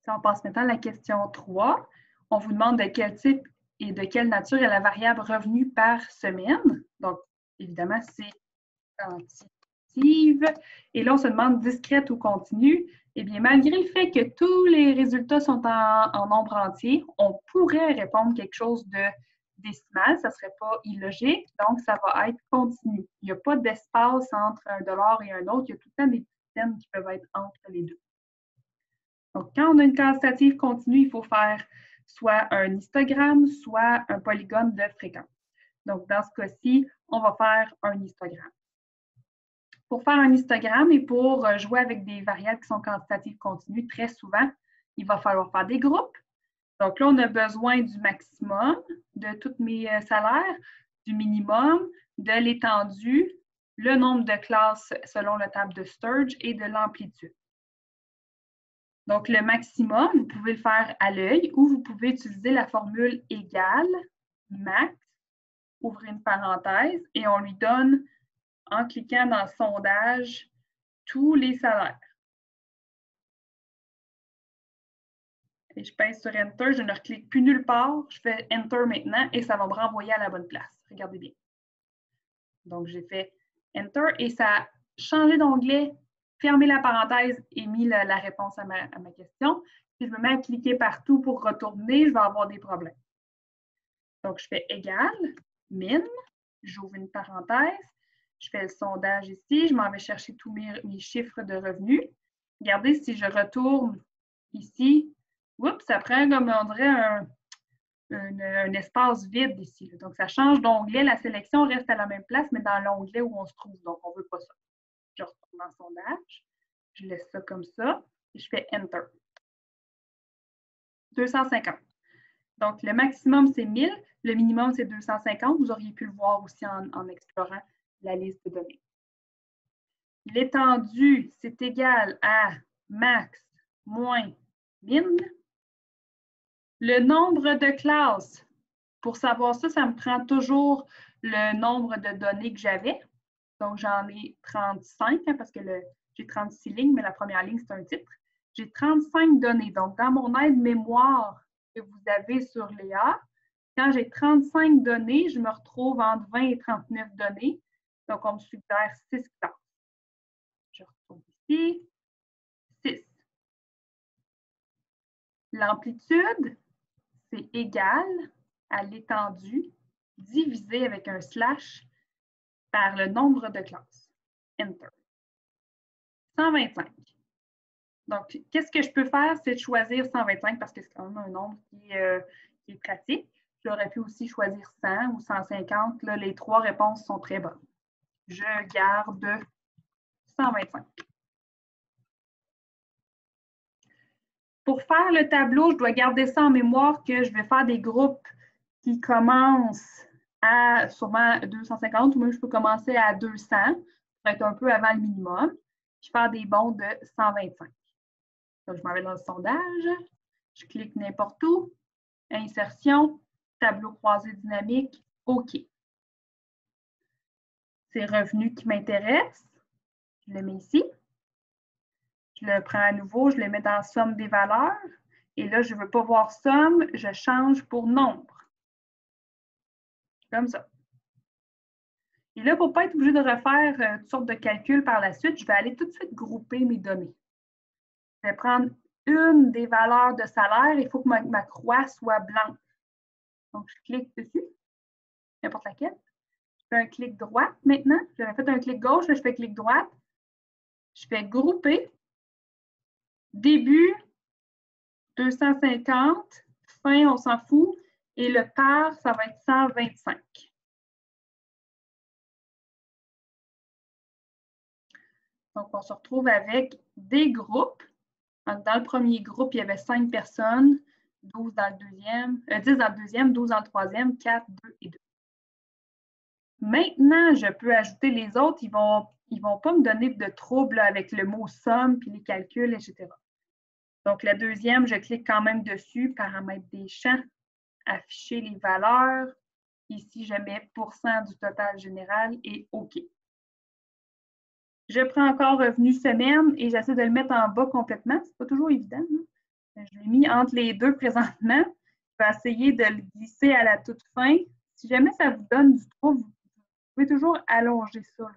On passe maintenant à la question 3. On vous demande de quel type et de quelle nature est la variable revenu par semaine. Donc, évidemment, c'est quantitative. Et là, on se demande discrète ou continue. Eh bien, malgré le fait que tous les résultats sont en nombre entier, on pourrait répondre quelque chose de décimal, ça ne serait pas illogique, donc ça va être continu. Il n'y a pas d'espace entre un dollar et un autre, il y a tout le temps des petites scènes qui peuvent être entre les deux. Donc, quand on a une quantitative continue, il faut faire soit un histogramme, soit un polygone de fréquence. Donc, dans ce cas-ci, on va faire un histogramme. Pour faire un histogramme et pour jouer avec des variables qui sont quantitatives continues, très souvent, il va falloir faire des groupes. Donc là, on a besoin du maximum de tous mes salaires, du minimum, de l'étendue, le nombre de classes selon la table de Sturge et de l'amplitude. Donc, le maximum, vous pouvez le faire à l'œil ou vous pouvez utiliser la formule égale, max, ouvrez une parenthèse, et on lui donne, en cliquant dans le sondage, tous les salaires. Et je pèse sur Enter, je ne reclique plus nulle part, je fais Enter maintenant et ça va me renvoyer à la bonne place. Regardez bien. Donc, j'ai fait Enter et ça a changé d'onglet, fermé la parenthèse et mis la réponse à ma question. Si je me mets à cliquer partout pour retourner, je vais avoir des problèmes. Donc, je fais égal, min, j'ouvre une parenthèse, je fais le sondage ici, je m'en vais chercher tous mes chiffres de revenus. Regardez, si je retourne ici, oups, ça prend comme on dirait un espace vide ici. Donc, ça change d'onglet. La sélection reste à la même place, mais dans l'onglet où on se trouve. Donc, on ne veut pas ça. Je retourne dans le sondage. Je laisse ça comme ça. Et je fais Enter. 250. Donc, le maximum, c'est 1000. Le minimum, c'est 250. Vous auriez pu le voir aussi en explorant la liste de données. L'étendue, c'est égal à max moins min. Le nombre de classes, pour savoir ça, ça me prend toujours le nombre de données que j'avais. Donc, j'en ai 35, parce que j'ai 36 lignes, mais la première ligne, c'est un titre. J'ai 35 données. Donc, dans mon aide-mémoire que vous avez sur Léa, quand j'ai 35 données, je me retrouve entre 20 et 39 données. Donc, on me suggère 6 classes. Je retourne ici. 6. L'amplitude, c'est égal à l'étendue divisé avec un slash par le nombre de classes. Enter. 125. Donc, qu'est-ce que je peux faire? C'est de choisir 125 parce que c'est quand même un nombre qui est pratique. J'aurais pu aussi choisir 100 ou 150. Là, les trois réponses sont très bonnes. Je garde 125. Pour faire le tableau, je dois garder ça en mémoire que je vais faire des groupes qui commencent à sûrement 250 ou même je peux commencer à 200 pour être un peu avant le minimum, puis faire des bonds de 125. Donc, je m'en vais dans le sondage, je clique n'importe où, insertion, tableau croisé dynamique, OK. C'est revenu qui m'intéresse, je le mets ici. Je le prends à nouveau, je le mets dans somme des valeurs. Et là, je ne veux pas voir somme, je change pour nombre. Comme ça. Et là, pour ne pas être obligé de refaire toutes sortes de calculs par la suite, je vais aller tout de suite grouper mes données. Je vais prendre une des valeurs de salaire. Il faut que ma croix soit blanche. Donc, je clique dessus, n'importe laquelle. Je fais un clic droit maintenant. J'avais fait un clic gauche, là, je fais clic droit. Je fais grouper. Début, 250. Fin, on s'en fout. Et le par, ça va être 125. Donc, on se retrouve avec des groupes. Donc, dans le premier groupe, il y avait 5 personnes, 12 dans le deuxième, 10 dans le deuxième, 12 dans le troisième, 4, 2 et 2. Maintenant, je peux ajouter les autres. Ils ne vont pas me donner de troubles avec le mot somme, puis les calculs, etc. Donc, la deuxième, je clique quand même dessus, paramètres des champs, afficher les valeurs. Ici, je mets % du total général et OK. Je prends encore revenu semaine et j'essaie de le mettre en bas complètement. Ce n'est pas toujours évident. Je l'ai mis entre les deux présentement. Je vais essayer de le glisser à la toute fin. Si jamais ça vous donne du trop, vous pouvez toujours allonger ça. Là.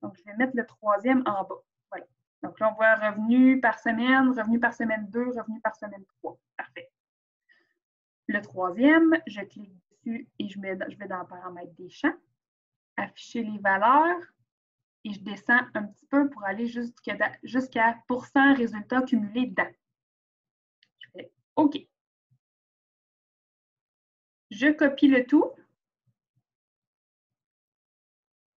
Donc, je vais mettre le troisième en bas. Voilà. Donc là, on voit revenu par semaine 2, revenu par semaine 3. Parfait. Le troisième, je clique dessus et je vais dans le paramètre des champs, afficher les valeurs et je descends un petit peu pour aller jusqu'à pourcent résultat cumulé dedans. Je fais OK. Je copie le tout.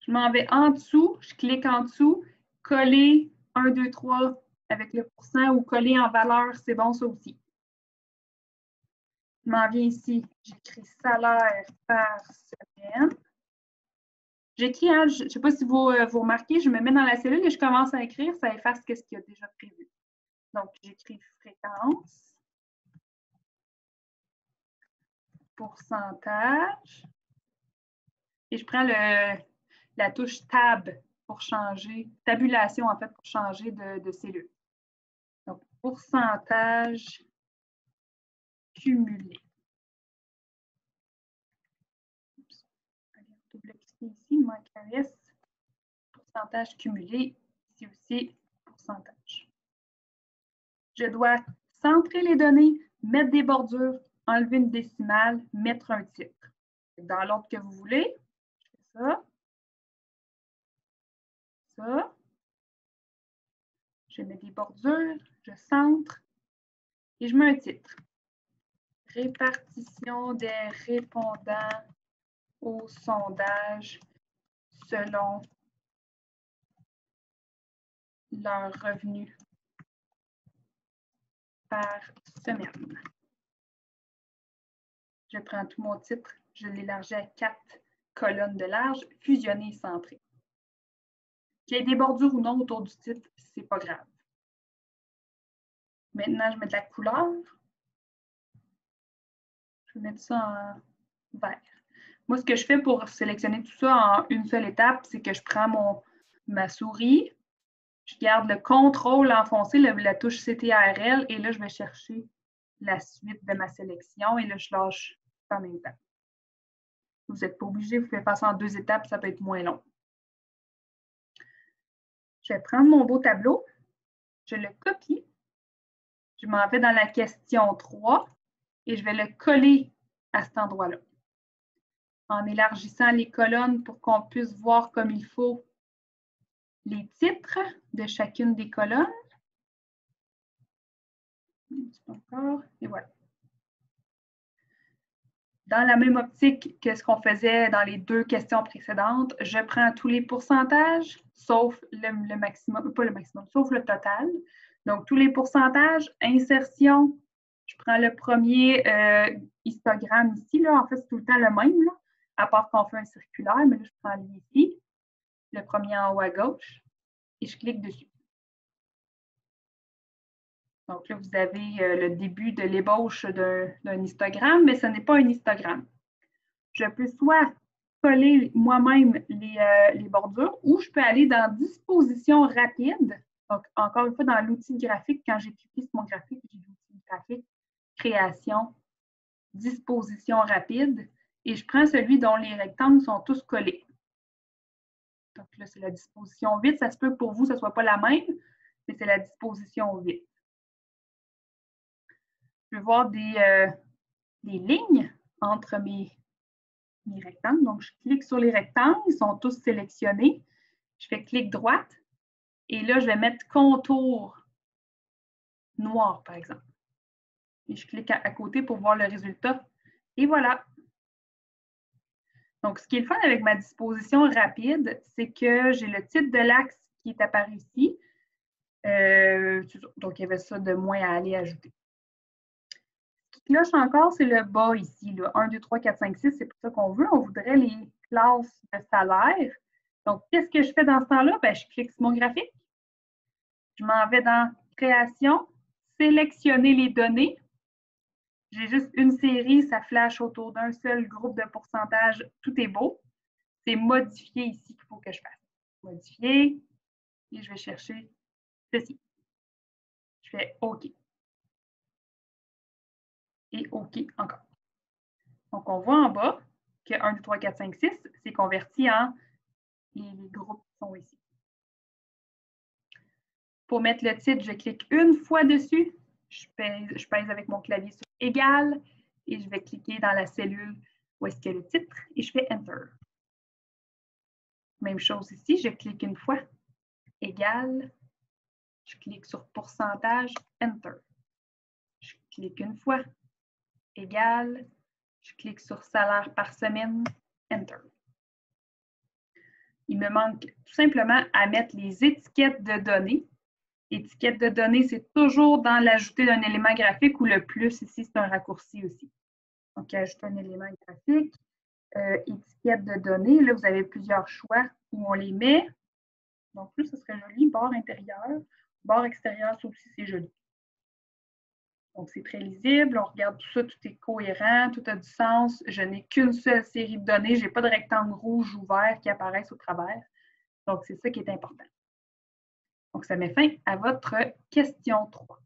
Je m'en vais en dessous, je clique en dessous, coller 1, 2, 3 avec le pourcent ou coller en valeur, c'est bon ça aussi. Je m'en viens ici, j'écris salaire par semaine. J'écris, hein, je ne sais pas si vous remarquez, je me mets dans la cellule et je commence à écrire, ça efface ce qu'il y a déjà prévu. Donc, j'écris fréquence, pourcentage, et je prends la touche Tab pour changer, tabulation en fait, pour changer de cellule. Donc, pourcentage cumulé. Oups. Allez, double-cliquer ici, il manque un S. Pourcentage cumulé, ici aussi, pourcentage. Je dois centrer les données, mettre des bordures, enlever une décimale, mettre un titre. Dans l'ordre que vous voulez, je fais ça, ça. Je mets des bordures, je centre et je mets un titre. Répartition des répondants au sondage selon leur revenu par semaine. Je prends tout mon titre, je l'élargis à 4 colonnes de large, fusionné et centré. Qu'il y ait des bordures ou non autour du titre, c'est pas grave. Maintenant, je mets de la couleur. Je vais mettre ça en vert. Moi, ce que je fais pour sélectionner tout ça en une seule étape, c'est que je prends ma souris, je garde le contrôle enfoncé, la touche CTRL, et là, je vais chercher la suite de ma sélection, et là, je lâche en même temps. Vous n'êtes pas obligé, vous pouvez faire ça en 2 étapes, ça peut être moins long. Je vais prendre mon beau tableau, je le copie, je m'en vais dans la question 3 et je vais le coller à cet endroit-là. En élargissant les colonnes pour qu'on puisse voir comme il faut les titres de chacune des colonnes. Encore, et voilà. Dans la même optique que ce qu'on faisait dans les 2 questions précédentes, je prends tous les pourcentages, sauf le maximum, pas le maximum, sauf le total. Donc, tous les pourcentages, insertion, je prends le premier histogramme ici, là. En fait, c'est tout le temps le même, là, à part qu'on fait un circulaire, mais là, je prends lui ici, le premier en haut à gauche, et je clique dessus. Donc là, vous avez le début de l'ébauche d'un histogramme, mais ce n'est pas un histogramme. Je peux soit coller moi-même les bordures ou je peux aller dans disposition rapide. Donc, encore une fois, dans l'outil graphique, quand j'ai cliqué sur mon graphique, j'ai l'outil graphique, création, disposition rapide, et je prends celui dont les rectangles sont tous collés. Donc là, c'est la disposition 8. Ça se peut que pour vous, ce ne soit pas la même, mais c'est la disposition 8. Je vais voir des lignes entre mes rectangles. Donc, je clique sur les rectangles, ils sont tous sélectionnés. Je fais clic droite et là, je vais mettre contour noir, par exemple. Et je clique à côté pour voir le résultat. Et voilà. Donc, ce qui est le fun avec ma disposition rapide, c'est que j'ai le titre de l'axe qui est apparu ici. Donc, il y avait ça de moins à aller ajouter. Ce qui cloche encore, c'est le bas ici, là. 1, 2, 3, 4, 5, 6, c'est pour ça qu'on veut. On voudrait les classes de salaire. Donc, qu'est-ce que je fais dans ce temps-là? Ben, je clique sur mon graphique. Je m'en vais dans Création, sélectionner les données. J'ai juste une série, ça flash autour d'un seul groupe de pourcentage. Tout est beau. C'est modifier ici qu'il faut que je fasse. Modifier. Et je vais chercher ceci. Je fais OK. et OK encore. Donc, on voit en bas que 1, 2, 3, 4, 5, 6, c'est converti en les groupes qui sont ici. Pour mettre le titre, je clique une fois dessus. Je pèse avec mon clavier sur Égal et je vais cliquer dans la cellule où est-ce qu'il y a le titre et je fais Enter. Même chose ici, je clique une fois, Égal, je clique sur pourcentage, Enter. Je clique une fois, Égal, je clique sur salaire par semaine, Enter. Il me manque tout simplement à mettre les étiquettes de données. Étiquette de données, c'est toujours dans l'ajouter d'un élément graphique ou le plus, ici, c'est un raccourci aussi. Donc, ajouter un élément graphique. Étiquette de données, là, vous avez plusieurs choix où on les met. Donc, là, ce serait joli. Barre intérieure. Barre extérieure, ça aussi, c'est joli. Donc, c'est très lisible. On regarde tout ça, tout est cohérent, tout a du sens. Je n'ai qu'une seule série de données. Je n'ai pas de rectangle rouge ou vert qui apparaissent au travers. Donc, c'est ça qui est important. Donc, ça met fin à votre question 3.